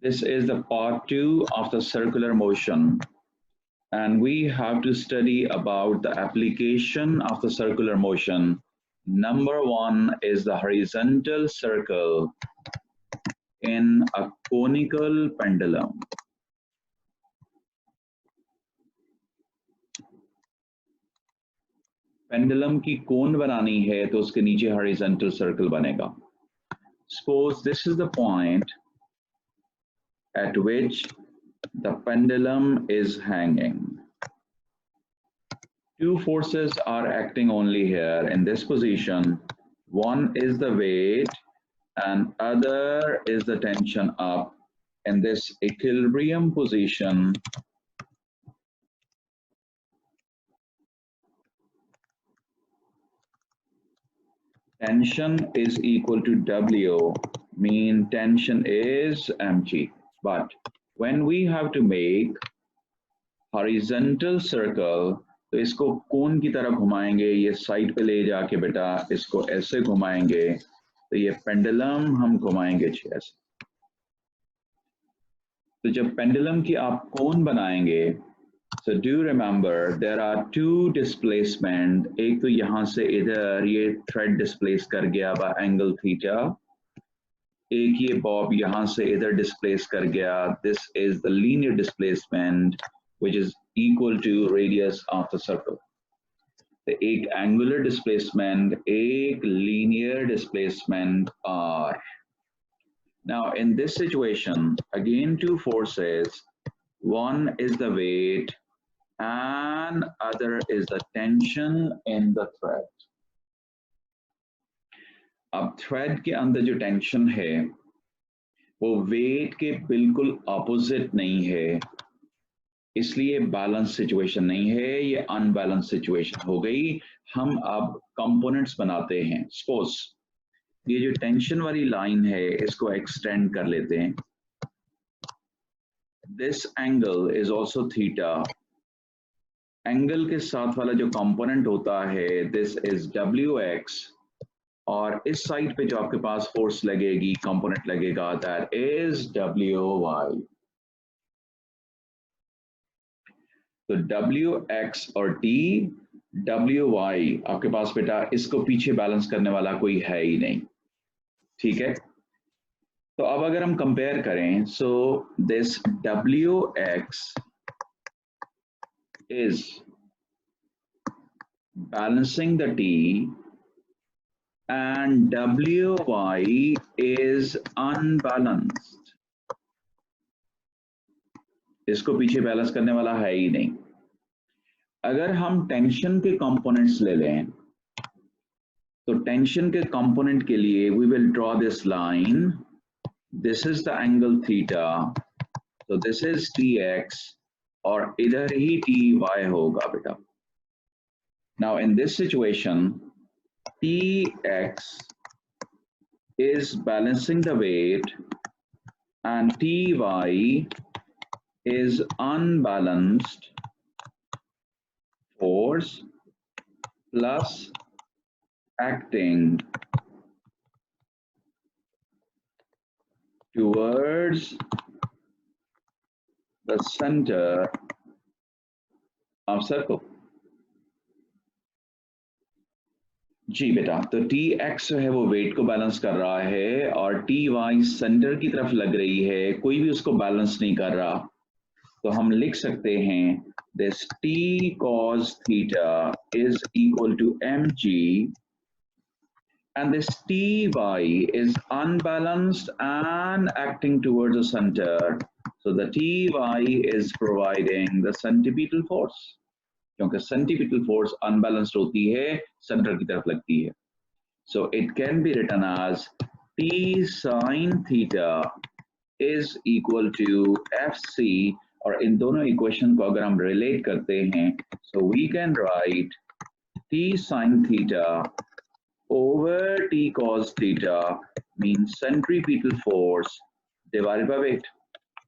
This is the part 2 of the circular motion, and we have to study about the application of the circular motion. Number 1 is the horizontal circle in a conical pendulum. Pendulum की कोन बनानी है तो उसके नीचे horizontal circle बनेगा. Suppose this is the point at which the pendulum is hanging. Two forces are acting only here in this position. One is the weight and other is the tension up in this equilibrium position. Tension is equal to W, mean tension is mg. But when we have to make horizontal circle, तो इसको कोन की तरह घुमाएंगे, ये side पे ले जाके बेटा इसको ऐसे घुमाएंगे, तो ये पेंडुलम हम घुमाएंगे ऐसे. तो जब पेंडुलम की आप कोन बनाएंगे, so do remember there are two displacement. एक तो यहाँ से इधर ये thread displace कर गया बा angle theta. एक ये bob यहाँ से इधर displace कर गया. This is the linear displacement which is equal to radius of the circle. तो एक angular displacement, एक linear displacement R. Now in this situation, again two forces. One is the weight and other is the tension in the thread. अब thread के अंदर जो tension है वो weight के बिल्कुल opposite नहीं है, इसलिए balance situation नहीं है, ये unbalanced situation हो गई. हम अब components बनाते हैं. Suppose ये जो tension वाली line है इसको extend कर लेते हैं. This angle is also theta. Angle के साथ वाला जो कंपोनेंट होता है दिस इज wx, और इस साइड पे जो आपके पास फोर्स लगेगी कंपोनेंट लगेगा दैट इज wy. तो wx और t wy आपके पास बेटा इसको पीछे बैलेंस करने वाला कोई है ही नहीं. ठीक है, तो अब अगर हम कंपेयर करें, so this wx is balancing the t and wy is unbalanced. इसको पीछे बैलेंस करने वाला है ही नहीं. अगर हम टेंशन के कंपोनेंट्स ले लें तो टेंशन के कंपोनेंट के लिए we will draw this line. This is the angle theta, so this is tx और इधर ही ty होगा बेटा. Now in this situation, tx is balancing the weight and ty is unbalanced force plus acting towards the center of circle. जी बेटा, तो tx जो है वो wait को बैलेंस कर रहा है और ty सेंटर की तरफ लग रही है, कोई भी उसको बैलेंस नहीं कर रहा. तो हम लिख सकते हैं this t cos theta is equal to mg and this ty is unbalanced and acting towards the center. So the ty is providing the centripetal force, क्योंकि centripetal force unbalanced होती है, center की तरफ लगती है. So it can be written as t sin theta is equal to fc, और इन दोनों equation को अगर हम रिलेट करते हैं, so we can write t sin theta over t cos theta means centripetal force divided by weight.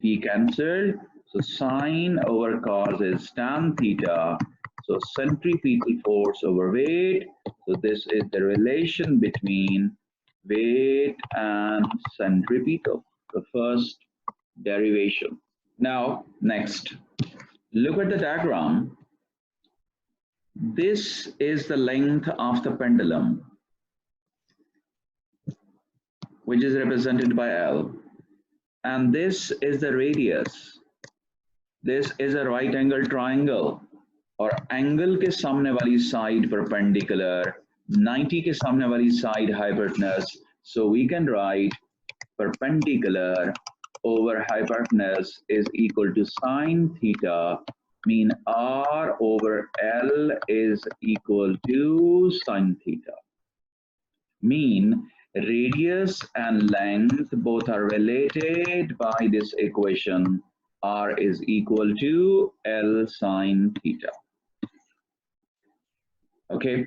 T cancelled, so sine over cos is tan theta, so centripetal force over weight. So this is the relation between weight and centripetal. The first derivation. Now, next, look at the diagram. This is the length of the pendulum, which is represented by L. And this is the radius. This is a right angle triangle. और angle के सामने वाली side perpendicular, 90 के सामने वाली side hypotenuse. So we can write perpendicular over hypotenuse is equal to sine theta, mean R over L is equal to sine theta. Mean radius and length both are related by this equation. R is equal to L sine theta. Okay,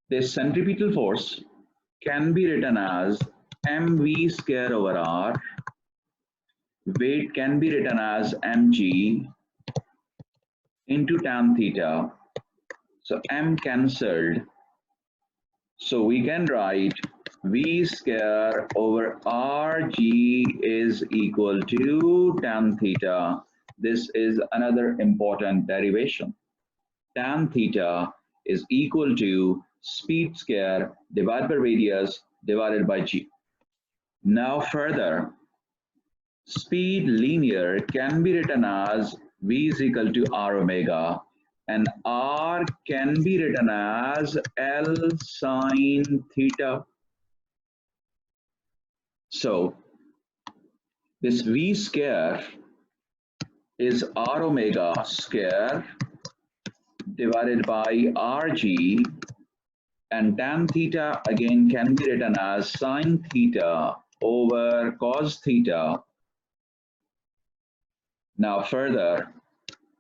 this centripetal force can be written as mv square over r. Weight can be written as mg into tan theta. So m cancelled. So we can write v square over rg is equal to tan theta. This is another important derivation. Tan theta is equal to speed square divided by radius divided by g. Now further, speed linear can be written as v is equal to r omega, and r can be written as L sine theta. So this v square is r omega square divided by rg, and tan theta again can be written as sine theta over cos theta. Now further,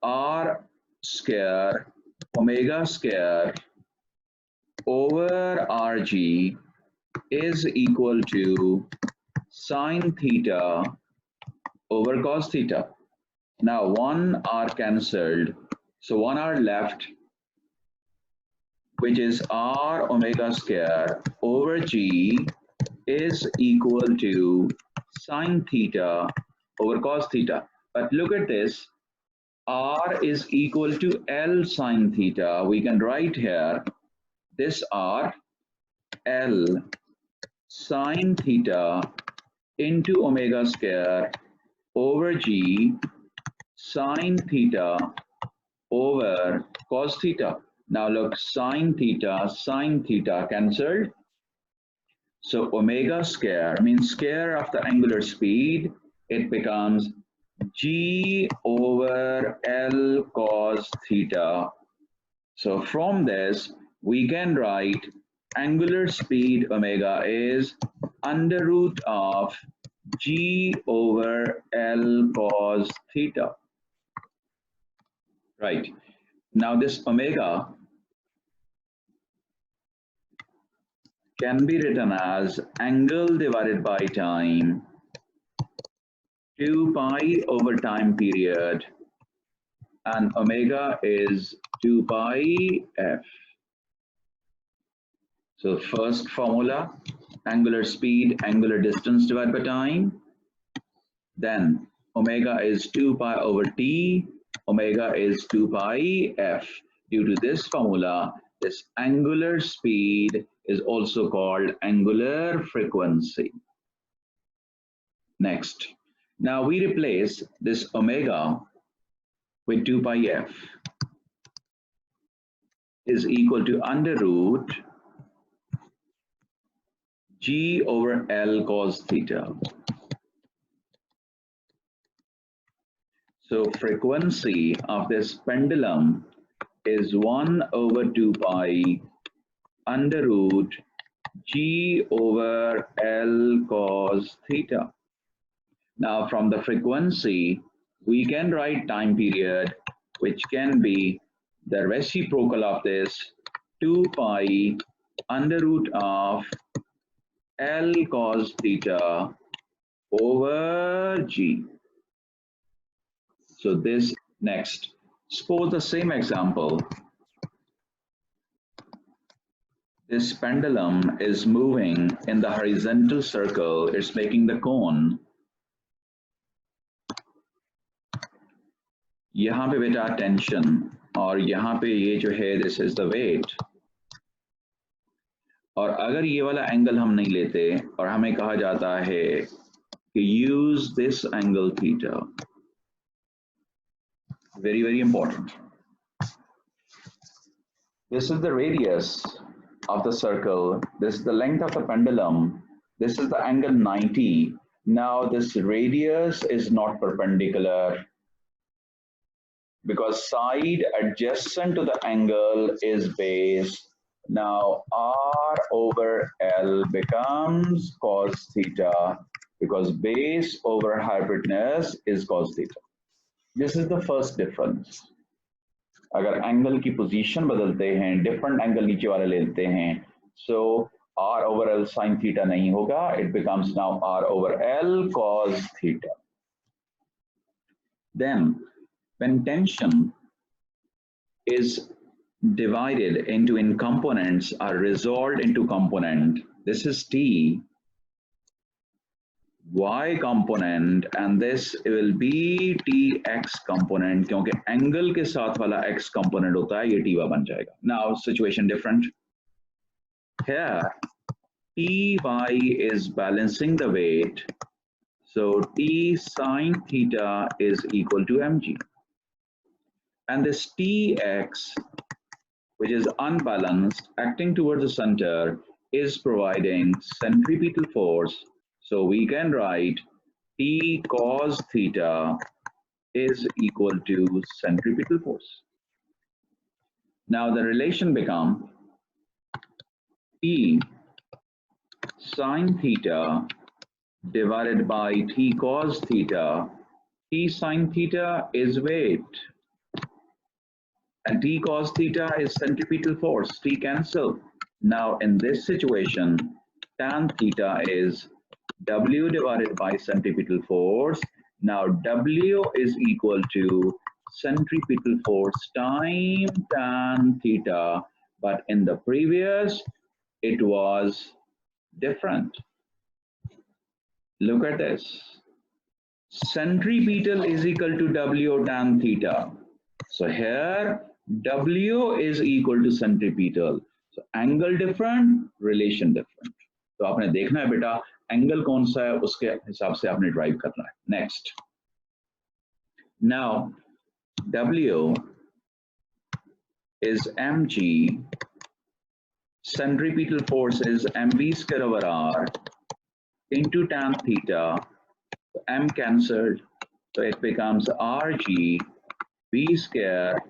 r square omega square over rg is equal to sine theta over cos theta. Now one r cancelled, so one r left, which is r omega square over g is equal to sine theta over cos theta. But look at this, r is equal to L sine theta. We can write here this r, L sine theta into omega square over g sine theta over cos theta. Now look, sine theta cancelled. So omega square means square of the angular speed. It becomes g over L cos theta. So from this, we can write angular speed omega is under root of g over L cos theta. Right. Now this omega can be written as angle divided by time, 2 pi over time period, and omega is 2 pi f. So first formula, angular speed, angular distance divided by time. Then omega is 2 pi over t, omega is 2 pi f. Due to this formula, this angular speed is also called angular frequency. Next, now we replace this omega with 2 pi f is equal to under root g over L cos theta. So frequency of this pendulum is 1 over 2 pi under root g over L cos theta. Now from the frequency, we can write time period, which can be the reciprocal of this 2 pi under root of L cos theta over g. So this next, suppose the same example. This pendulum is moving in the horizontal circle, it's making the cone. यहाँ पे बेटा tension और यहाँ पे ये जो है this is the wait. और अगर ये वाला एंगल हम नहीं लेते और हमें कहा जाता है कि use this angle theta, very very important. This is the radius of the circle, this is the length of the pendulum, this is the angle 90. Now this radius is not perpendicular because side adjacent to the angle is base. Now r over L becomes cos theta because base over hypotenuse is cos theta. This is the first difference. अगर angle की position बदलते हैं, different angle नीचे वाले लेते हैं, सो r over L sin theta नहीं होगा, it becomes now r over L cos theta. Then when tension is divided into in components are resolved into component, this is T, y component and this will be tx component क्योंकि angle के साथ वाला x component होता है, ये ty बन जाएगा. Now situation different. Here ty is balancing the weight, so t sin theta is equal to mg, and this tx which is unbalanced acting towards the center is providing centripetal force. So we can write T cos theta is equal to centripetal force. Now the relation becomes T sin theta divided by T cos theta. T sin theta is weight and T cos theta is centripetal force. T cancel. Now in this situation, tan theta is W divided by centripetal force. Now W is equal to centripetal force times tan theta, but in the previous it was different. Look at this. Centripetal is equal to W tan theta. So here W is equal to centripetal. So angle different, relation different. तो आपने देखना है बेटा angle कौन सा है उसके हिसाब से आपने ड्राइव करना है. Next. Now W is mg, centripetal force is mv square over r into tan theta. So m cancelled, so it becomes rg v square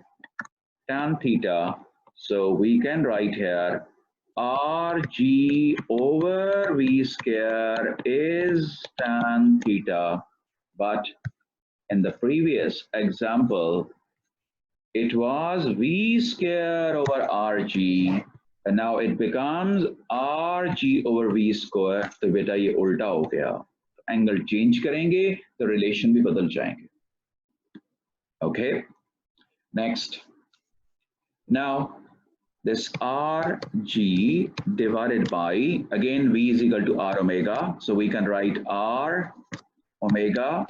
tan theta. So we can write here rg over v square is tan theta, but in the previous example it was v square over rg and now it becomes rg over v square. तो बेटा ये उल्टा हो गया, angle change करेंगे तो relation भी बदल जाएंगे. Okay, next. Now this rg divided by, again v is equal to r omega, so we can write r omega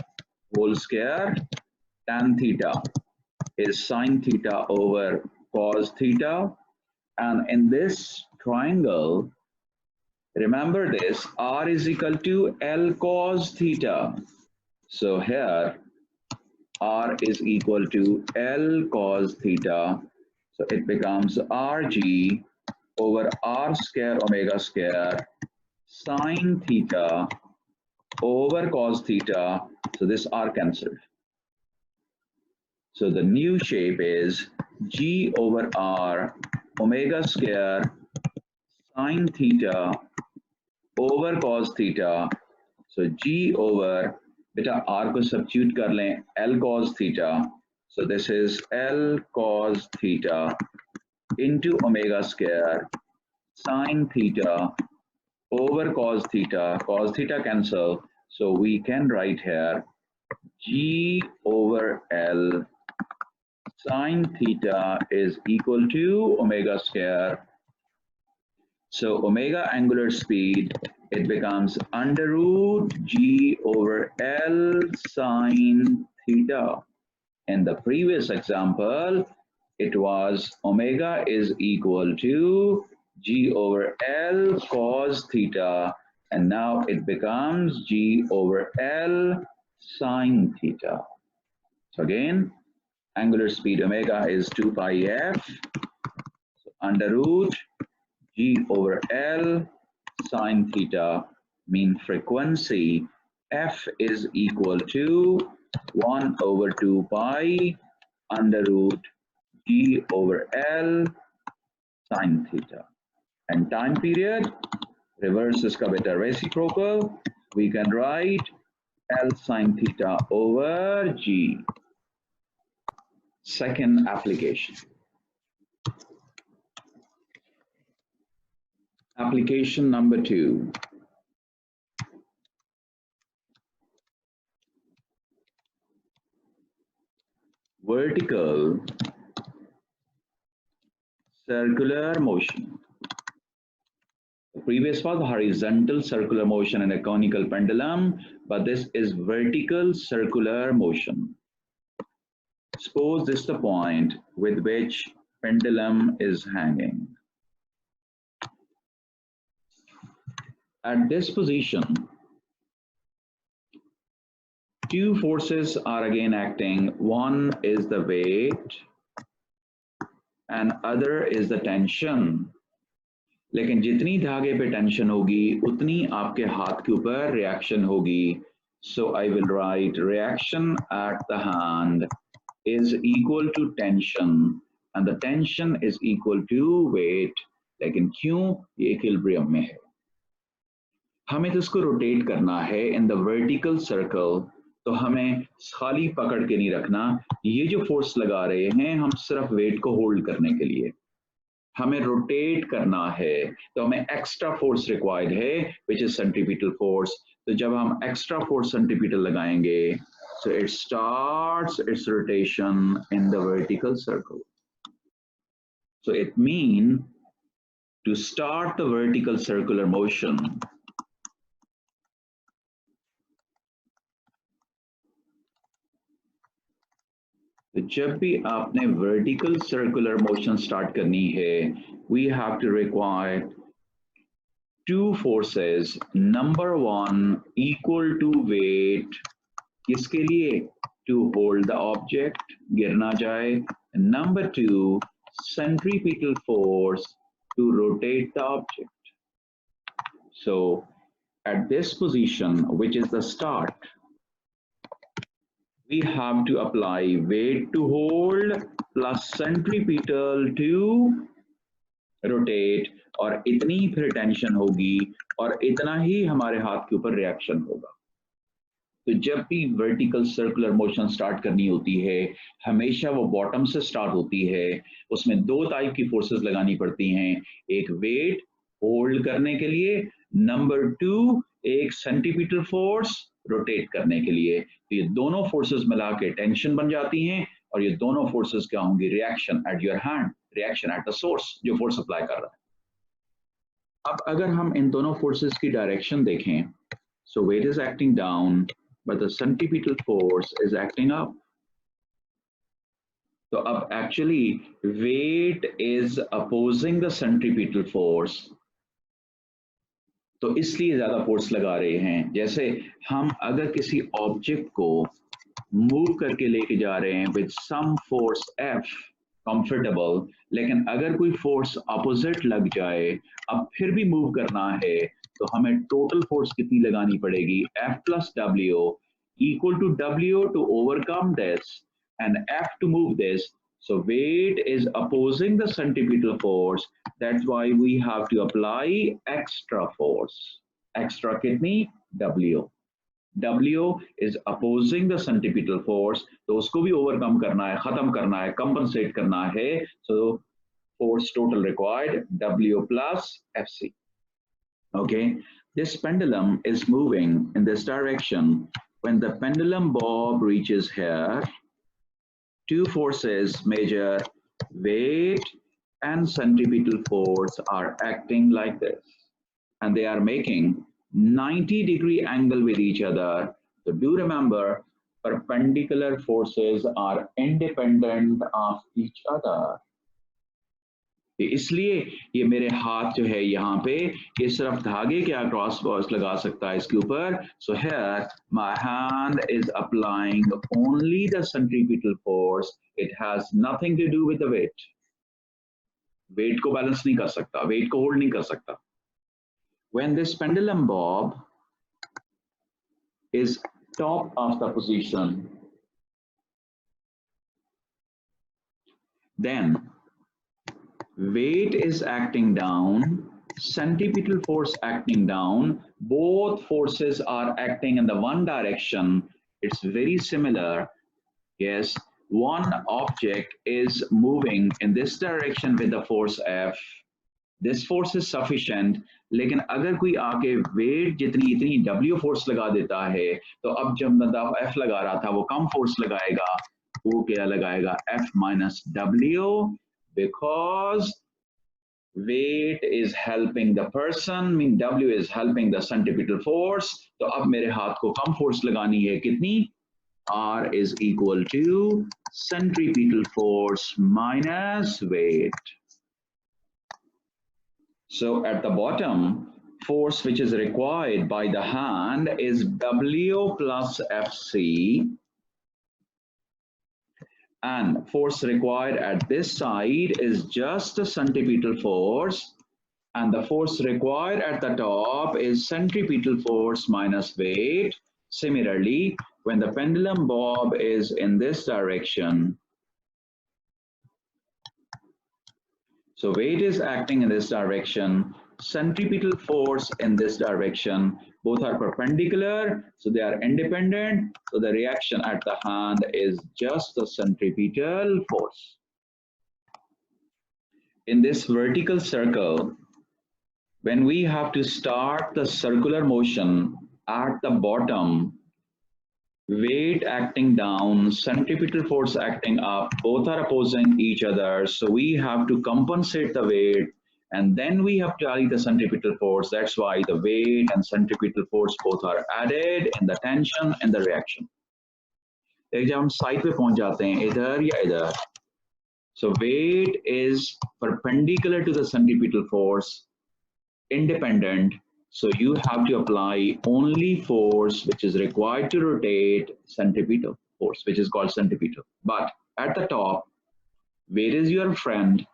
whole square tan theta is sin theta over cos theta, and in this triangle remember this r is equal to L cos theta, so here r is equal to L cos theta. So it becomes rg over r square omega square sin theta over cos theta. So this r cancelled. So the new shape is g over r omega square sin theta over cos theta. So g over, beta r को substitute कर लें, L cos theta. So this is L cos theta into omega square sin theta over cos theta cancel. So we can write here g over L sin theta is equal to omega square. So omega angular speed, it becomes under root g over L sin theta. In the previous example, it was omega is equal to G over L cos theta, and now it becomes G over L sine theta. So again, angular speed omega is 2 pi f, so under root G over L sine theta, mean frequency f is equal to 1 over 2 pi under root G over L sine theta. And time period, reverse iska beta reciprocal, we can write L sine theta over G. Second application. Application number 2. Vertical circular motion. The previous was horizontal circular motion in a conical pendulum, but this is vertical circular motion. Suppose this is the point with which pendulum is hanging. At this position, two forces are again acting. One is the weight and other is the tension. लेकिन जितनी धागे पे tension होगी उतनी आपके हाथ के ऊपर रिएक्शन होगी. So I will write reaction at the hand is equal to tension and the tension is equal to weight. लेकिन क्यों? ये इक्विलिब्रियम में है. हमें तो इसको रोटेट करना है इन द वर्टिकल सर्कल, तो हमें खाली पकड़ के नहीं रखना. ये जो फोर्स लगा रहे हैं हम सिर्फ वेट को होल्ड करने के लिए, हमें रोटेट करना है तो हमें एक्स्ट्रा फोर्स रिक्वायर्ड है विच इज सेंट्रीपिटल फोर्स. तो जब हम एक्स्ट्रा फोर्स सेंट्रीपिटल लगाएंगे so it starts its rotation in the vertical circle. So it mean to start the vertical circular motion, तो जब भी आपने वर्टिकल सर्कुलर मोशन स्टार्ट करनी है we have to require two forces. Number one equal to weight, किसके लिए? To hold the object, गिर ना जाए. Number two centripetal force to rotate the object. So at this position which is the start, we have to apply weight to hold plus centripetal to rotate, और इतनी फिर tension होगी और इतना ही हमारे हाथ के ऊपर रिएक्शन होगा. तो जब भी वर्टिकल सर्कुलर मोशन स्टार्ट करनी होती है हमेशा वो बॉटम से स्टार्ट होती है. उसमें दो टाइप की फोर्सेस लगानी पड़ती हैं, एक वेट होल्ड करने के लिए, नंबर टू एक सेंट्रीपिटल फोर्स रोटेट करने के लिए. तो ये दोनों फोर्सेस मिला के टेंशन बन जाती हैं और ये दोनों फोर्सेस क्या होंगी? Reaction at your hand, reaction at the source जो फोर्स अप्लाई कर रहा है. अब अगर हम इन दोनों फोर्सेस की डायरेक्शन देखें, so weight is acting down but the centripetal force is acting up. तो अब actually weight is opposing the centripetal force, तो इसलिए ज्यादा फोर्स लगा रहे हैं. जैसे हम अगर किसी ऑब्जेक्ट को मूव करके लेके जा रहे हैं with some force F comfortable, लेकिन अगर कोई फोर्स अपोजिट लग जाए, अब फिर भी मूव करना है, तो हमें टोटल फोर्स कितनी लगानी पड़ेगी? F plus W equal to W to overcome this and F to move this. So weight is opposing the centripetal force. That's why we have to apply extra force. Extra kidney W. W is opposing the centripetal force. तो उसको भी overcome करना है, खत्म करना है, compensate करना है. So force total required W plus FC. Okay. This pendulum is moving in this direction. When the pendulum bob reaches here, two forces, major weight and centripetal force, are acting like this and they are making 90-degree angle with each other. So do remember perpendicular forces are independent of each other. इसलिए ये मेरे हाथ जो है यहाँ पे इस तरफ धागे क्या क्रॉस बॉक्स लगा सकता है इसके ऊपर. So here my hand is applying only the centripetal force. It has nothing to do with the weight. Weight को बैलेंस नहीं कर सकता, वेट को होल्ड नहीं कर सकता. When this pendulum bob is top of the position, then weight is acting down, centripetal force acting down, both forces are acting in the one direction. It's very similar. Yes, one object is moving in this direction with the force F. This force is sufficient. लेकिन अगर कोई आके wait जितनी इतनी W force लगा देता है तो अब जब बंदा F लगा रहा था वो कम फोर्स लगाएगा, वो क्या लगाएगा F minus W, because weight is helping the person, mean W is helping the centripetal force. तो अब मेरे हाथ को कम फोर्स लगानी है, कितनी? R is equal to centripetal force minus weight. So at the bottom, force which is required by the hand is W plus FC, and force required at this side is just the centripetal force, and the force required at the top is centripetal force minus weight. Similarly, when the pendulum bob is in this direction, so weight is acting in this direction, centripetal force in this direction, both are perpendicular, so they are independent, so the reaction at the hand is just the centripetal force. In this vertical circle, when we have to start the circular motion at the bottom, weight acting down, centripetal force acting up, both are opposing each other. So we have to compensate the weight and then we have to apply the centripetal force. That's why the weight and centripetal force both are added in the tension and the reaction. एक जब हम side पे पहुंच जाते हैं इधर या इधर, so weight is perpendicular to the centripetal force, independent. So you have to apply only force which is required to rotate, centripetal force, which is called centripetal. But at the top, weight is your friend.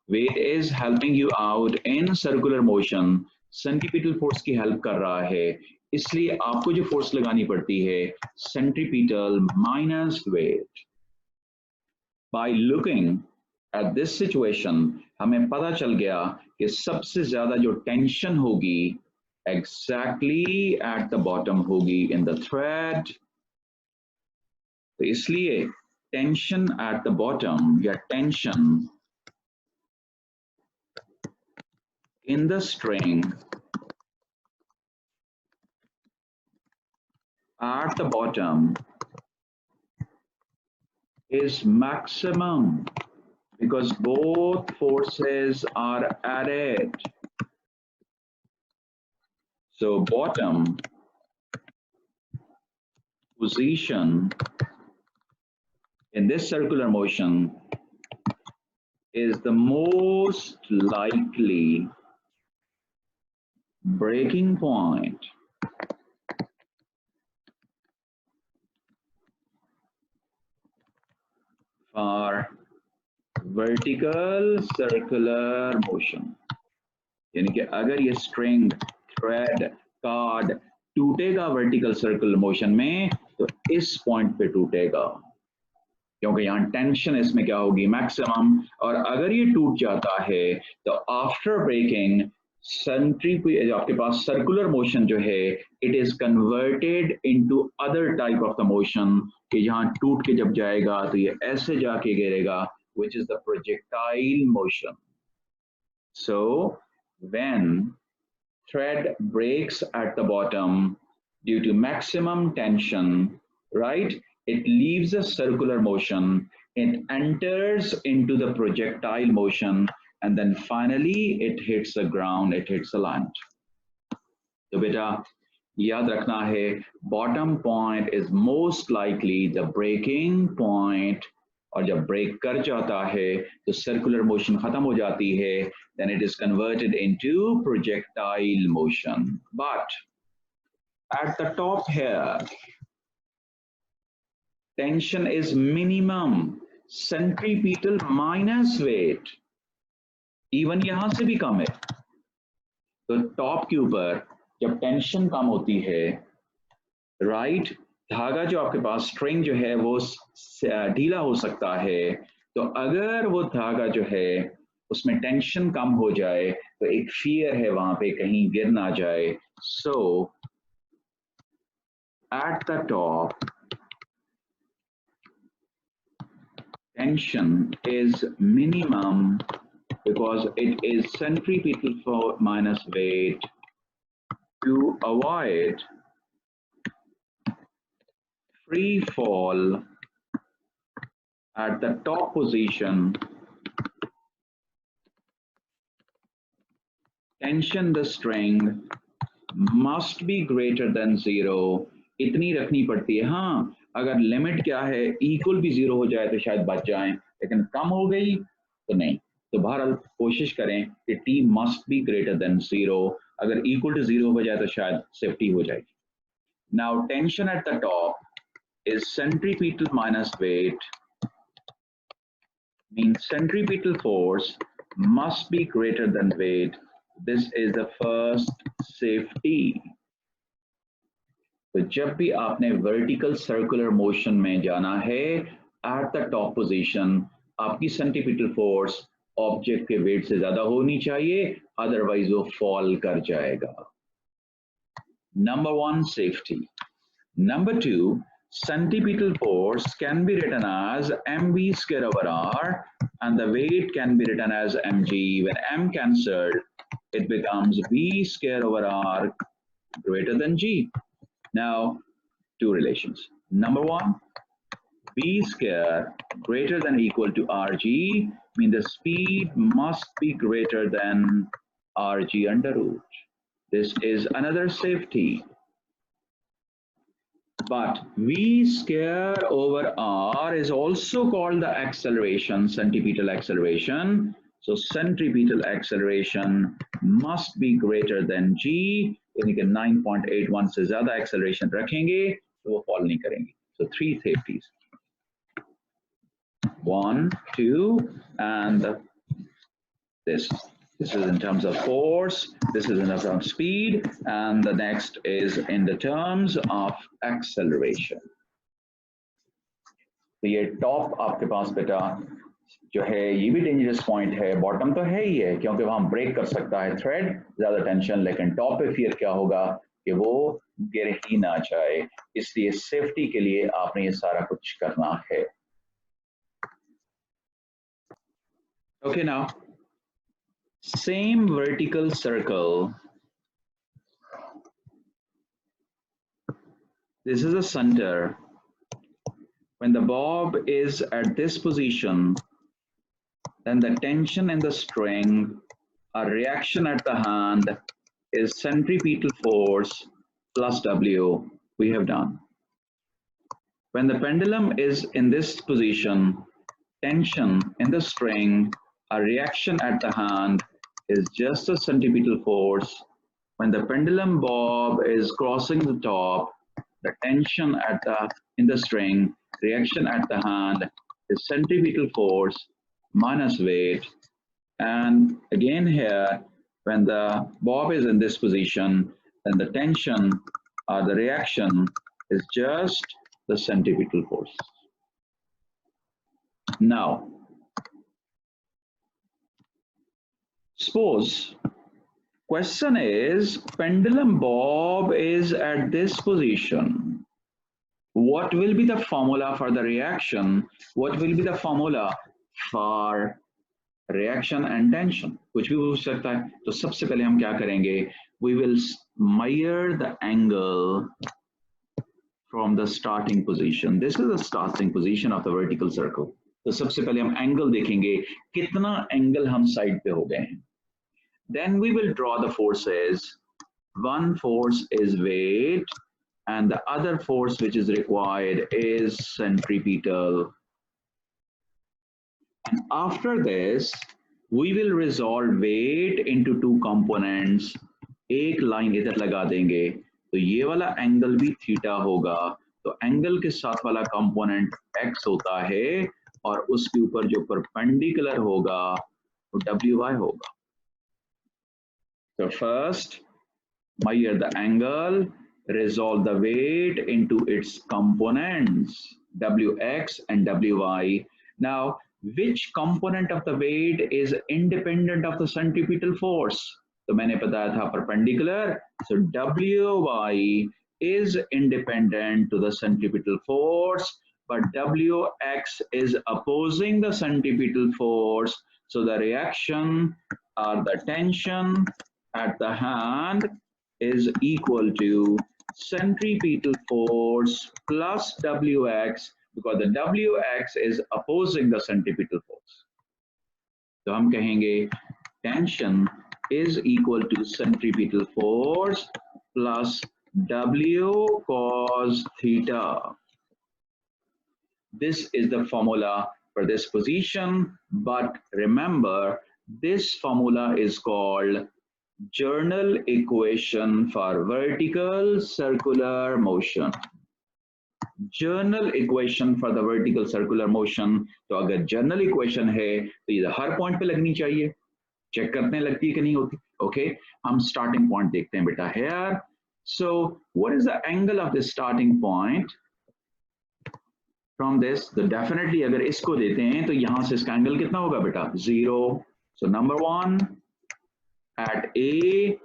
Weight is helping you out in circular motion. Centripetal force की help कर रहा है. इसलिए आपको जो force लगानी पड़ती है, centripetal minus weight. By looking at this situation, हमें पता चल गया कि सबसे ज्यादा जो tension होगी exactly at the bottom होगी in the thread. तो इसलिए tension at the bottom या tension in the string at the bottom is maximum because both forces are added. So bottom position in this circular motion is the most likely breaking point for vertical circular motion. यानी कि अगर ये string, thread, card टूटेगा vertical circular motion में तो इस point पे टूटेगा क्योंकि यहाँ टेंशन इसमें क्या होगी मैक्सिमम, और अगर ये टूट जाता है तो आफ्टर ब्रेकिंग आपके पास सर्कुलर मोशन जो है it is converted into other type of the motion कि यहाँ टूट के जब जाएगा तो ये ऐसे जाके गिरेगा which is the projectile motion. So when thread breaks at the bottom due to maximum tension, right, it leaves a circular motion, it enters into the projectile motion, and then finally it hits the ground, it hits the land. So beta, याद रखना है bottom point is most likely the breaking point, और जब break कर जाता है तो circular motion खत्म हो जाती है, then it is converted into projectile motion. But at the top here tension is minimum, centripetal minus weight even यहां से भी कम है. तो टॉप के ऊपर जब टेंशन कम होती है, राइट, धागा जो आपके पास स्ट्रिंग जो है वो ढीला हो सकता है, तो अगर वो धागा जो है उसमें टेंशन कम हो जाए तो एक फियर है वहां पे कहीं गिर ना जाए. So at the top tension is minimum because it is centripetal force minus weight. To avoid free fall at the top position, tension the string must be greater than 0. इतनी रखनी पड़ती है. हाँ, अगर लिमिट क्या है इक्वल भी 0 हो जाए तो शायद बच जाएं, लेकिन कम हो गई तो नहीं. तो बहरहाल कोशिश करें कि t must be greater than 0. अगर इक्वल टू 0 हो जाए तो शायद सेफ्टी हो जाएगी. Now tension eight the top is centripetal minus weight, means centripetal force must be greater than weight. This is the first safety. तो जब भी आपने वर्टिकल सर्कुलर मोशन में जाना है एट द टॉप पोजीशन, आपकी सेंट्रीपिटल फोर्स ऑब्जेक्ट के wait से ज्यादा होनी चाहिए, अदरवाइज वो फॉल कर जाएगा. Number 1 safety. Number 2, centripetal force can be written as mv square over r and the weight can be written as mg. When m cancelled, it becomes v square over r greater than g. Now, two relations. Number 1, v square greater than or equal to rg, means the speed must be greater than rg under root. This is another safety. But v square over r is also called the acceleration, centripetal acceleration. So centripetal acceleration must be greater than g. यानी कि 9.81 से ज्यादा acceleration रखेंगे तो वो fall नहीं करेंगे. So 3 safeties. 1, 2, and this. This is in terms of force, this is in terms of speed, and the next is in the terms of acceleration. तो ये टॉप आपके पास बेटा जो है ये भी डेंजरस पॉइंट है. बॉटम तो है ही है क्योंकि वहां ब्रेक कर सकता है थ्रेड, ज्यादा टेंशन, लेकिन टॉप पे फिर क्या होगा कि वो गिर ही ना जाए. इसलिए सेफ्टी के लिए आपने ये सारा कुछ करना है. Okay, now same vertical circle. This is the center. When the bob is at this position, then the tension in the string, a reaction at the hand, is centripetal force plus W. We have done. When the pendulum is in this position, tension in the string, a reaction at the hand, is just a centripetal force. When the pendulum bob is crossing the top, the tension in the string, reaction at the hand, is centripetal force minus weight. And again here, when the bob is in this position, then the tension or the reaction is just the centripetal force. Now, suppose question is pendulum bob is at this position. What will be the formula for the reaction? What will be the formula for reaction and tension? कुछ भी पूछ सकता है. तो सबसे पहले हम क्या करेंगे? We will measure the angle from the starting position. This is the starting position of the vertical circle. तो सबसे पहले हम एंगल देखेंगे कितना एंगल हम साइड पे हो गए हैं. Then we will draw the forces One force is weight and the other force which is required is centripetal. And after this, we will resolve weight into two components. एक line इधर लगा देंगे तो ये वाला एंगल भी theta होगा, तो एंगल के साथ वाला कंपोनेंट x होता है और उसके ऊपर जो परपेंडिकुलर होगा वो wy होगा. So first, measure the angle, resolve the weight into its components, Wx and Wy. Now, which component of the weight is independent of the centripetal force? तो मैंने बताया था perpendicular, so Wy is independent to the centripetal force, but Wx is opposing the centripetal force, so the reaction or the tension at the hand is equal to centripetal force plus Wx, because the Wx is opposing the centripetal force. तो हम कहेंगे tension is equal to centripetal force plus W cos theta. This is the formula for this position, but remember this formula is called journal equation for vertical circular motion. Journal equation for the vertical circular motion. तो अगर journal equation है तो ये हर point पे लगनी चाहिए, check करते हैं लगती है कि नहीं होती. ओके, हम स्टार्टिंग पॉइंट देखते हैं बेटा. here, so what is the angle of the starting point from this? तो definitely अगर इसको देते हैं तो यहाँ से इसका एंगल कितना होगा बेटा? 0. so number 1, at A,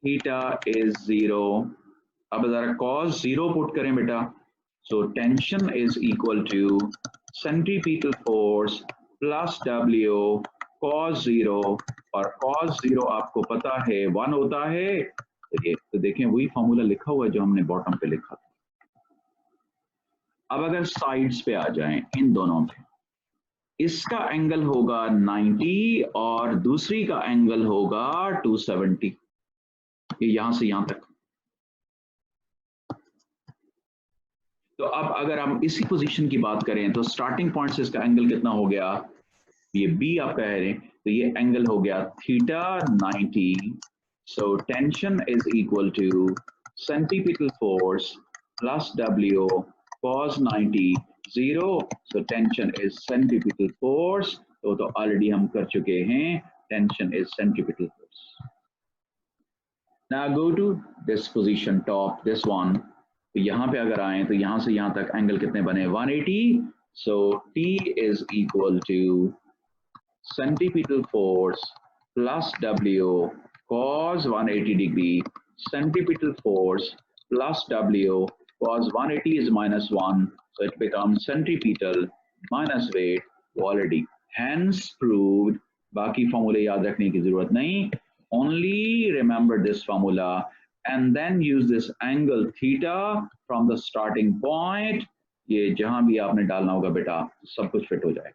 theta is 0. अब जरा cos 0 पुट करें बेटा. So tension is equal to centripetal force plus W cos 0, और cos 0 आपको पता है 1 होता है. तो देखें वही फॉर्मूला लिखा हुआ है जो हमने बॉटम पे लिखा था. अब अगर साइड्स पे आ जाएं इन दोनों पे, इसका एंगल होगा 90 और दूसरी का एंगल होगा 270. ये यहां से यहां तक. तो अब अगर हम इसी पोजीशन की बात करें तो स्टार्टिंग पॉइंट से इसका एंगल कितना हो गया? ये बी आप कह रहे हैं तो ये एंगल हो गया theta 90. So tension is equal to centripetal force plus W cos 90 0. so tension is centripetal force. तो ऑलरेडी हम कर चुके हैं. tension is centripetal force. now go to this position top, this one. तो यहाँ पे अगर आए तो यहाँ से यहाँ तक एंगल कितने बने? 180. so T is equal to centripetal force plus W cos 180 degree, centripetal force plus W cos 180 is minus 1, so it becomes centripetal minus weight already. Hence proved. बाकी फॉर्मूले याद रखने की जरूरत नहीं. Only remember this formula and then use this angle theta from the starting point. ये जहां भी आपने डालना होगा बेटा सब कुछ फिट हो जाएगा.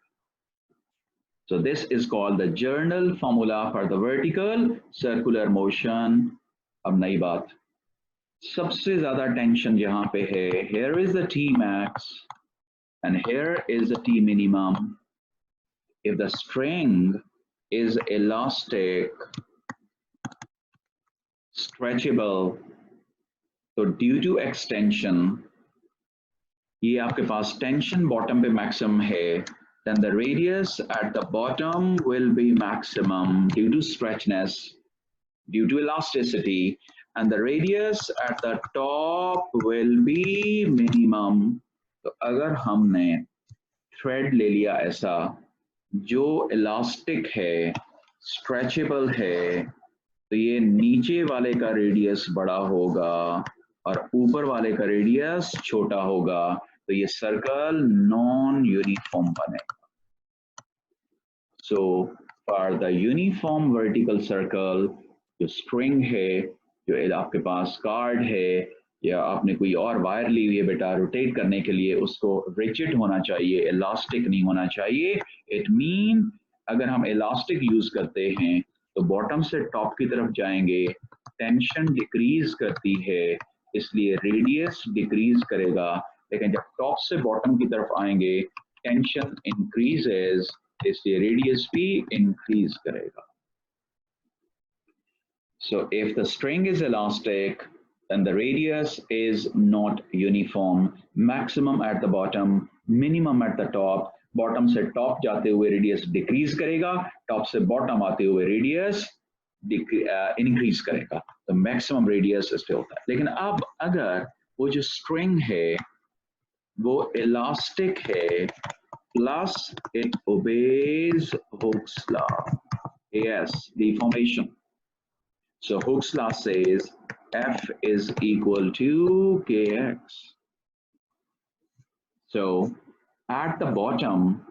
So this is called the journal formula for the vertical circular motion. अब नई बात, सबसे ज्यादा टेंशन जहां पे है, here is the T max and here is the T minimum. If the string is elastic, stretchable, so due to extension, ये आपके पास टेंशन बॉटम पे मैक्सिमम है, then the radius at the bottom will be maximum due to stretchness, due to elasticity, and the radius at the top will be minimum. तो अगर हमने thread ले लिया ऐसा जो इलास्टिक है, स्ट्रेचेबल है, तो ये नीचे वाले का रेडियस बड़ा होगा और ऊपर वाले का रेडियस छोटा होगा, तो ये सर्कल नॉन यूनिफॉर्म बनेगा. So for the uniform vertical circle, जो स्ट्रिंग है, जो आपके पास कार्ड है या आपने कोई और वायर ली हुई है बेटा रोटेट करने के लिए, उसको रिजिड होना चाहिए, इलास्टिक नहीं होना चाहिए. इट मीन अगर हम इलास्टिक यूज करते हैं तो बॉटम से टॉप की तरफ जाएंगे, टेंशन डिक्रीज करती है इसलिए रेडियस डिक्रीज करेगा, लेकिन जब टॉप से बॉटम की तरफ आएंगे टेंशन इंक्रीजेस इसलिए रेडियस भी इंक्रीज करेगा. So if the string is elastic, then the radius is not uniform. Maximum at the bottom, minimum at the top. Bottom से top जाते हुए radius decrease करेगा, top से bottom आते हुए radius increase करेगा. तो maximum radius इस पे होता है. लेकिन अब अगर वो जो string है वो elastic है, plus it obeys Hooke's law. Yes, deformation. So Hooke's law says F is equal to Kx. So at the bottom,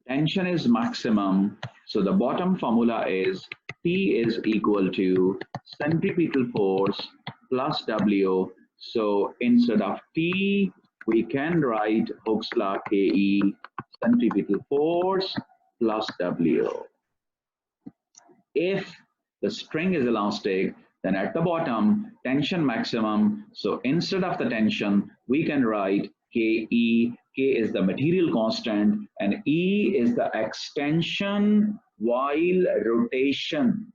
tension is maximum. So the bottom formula is T is equal to centripetal force plus W. So instead of T, we can write Hooke's law Ke, centripetal force plus W. If the string is elastic, then at the bottom, tension maximum. So instead of the tension, we can write Ke. K is the material constant and E is the extension while rotation.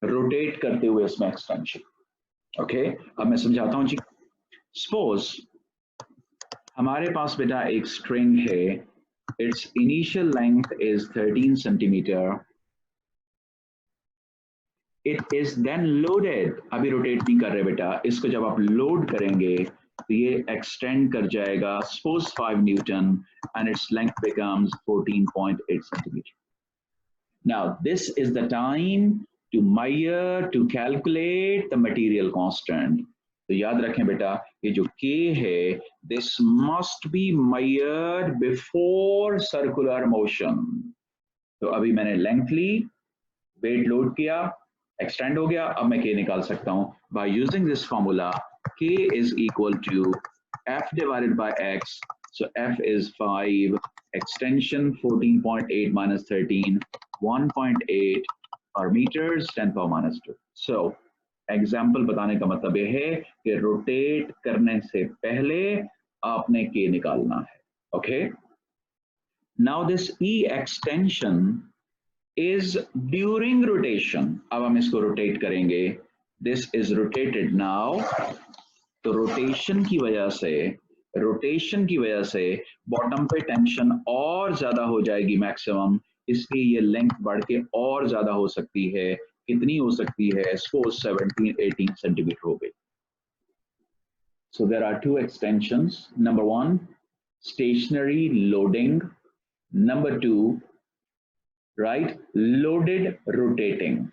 Rotate करते हुए इसमें extension. Okay, अब मैं समझाता हूँ जी. Suppose हमारे पास बेटा एक string है. Its initial length is 13 centimeter. It is then loaded. अभी रोटेट नहीं कर रहे बेटा, इसको जब आप लोड करेंगे तो ये एक्सटेंड कर जाएगा, suppose 5 Newton and its length becomes 14.8 centimeter. Now this is the time to measure, to calculate the material constant. तो याद रखें बेटा, ये जो K है, this must be measured before circular motion. तो अभी मैंने लेंथ ली, वेट लोड किया, एक्सटेंड हो गया, अब मैं K निकाल सकता हूं by using this formula. K is equal to F divided by X. So F is 5, extension 14.8 minus 13, 1.8 or meters 10 power minus 2. So example बताने का मतलब यह है कि रोटेट करने से पहले आपने K निकालना है. Okay, now this E extension is during rotation. अब हम इसको रोटेट करेंगे. This is rotated now. तो रोटेशन की वजह से बॉटम पे टेंशन और ज्यादा हो जाएगी मैक्सिमम, इसलिए ये लेंथ बढ़ के और ज्यादा हो सकती है. कितनी हो सकती है? Suppose 17-18 सेंटीमीटर हो गई. So there are two extensions. Number one, stationary loading. Number two, right, loaded rotating.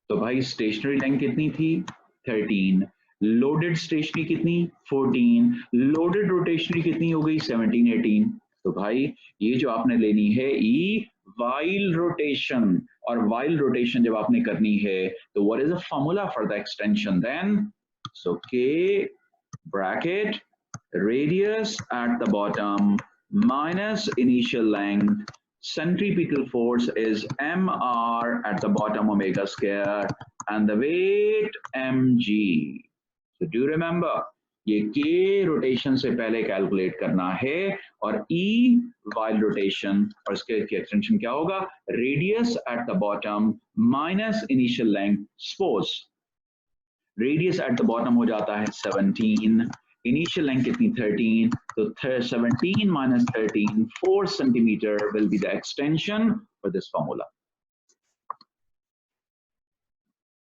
तो भाई स्टेशनरी लेंथ कितनी थी? 13. लोडेड स्टेशनरी कितनी? 14. लोडेड रोटेशनरी कितनी हो गई? 17-18. तो भाई ये जो आपने लेनी है E while rotation, और while rotation जब आपने करनी है तो what is the formula for the extension then? So K bracket radius at the bottom minus initial length. Centripetal force is mr at the bottom omega square and the weight mg. So do you remember? ये K rotation से पहले calculate करना है और E while rotation, और इसके extension क्या होगा? Radius at the bottom minus initial length. Suppose radius at the bottom हो जाता है 17, initial length कितनी? 13. So 17 minus 13, 4 centimeter will be the extension for this formula.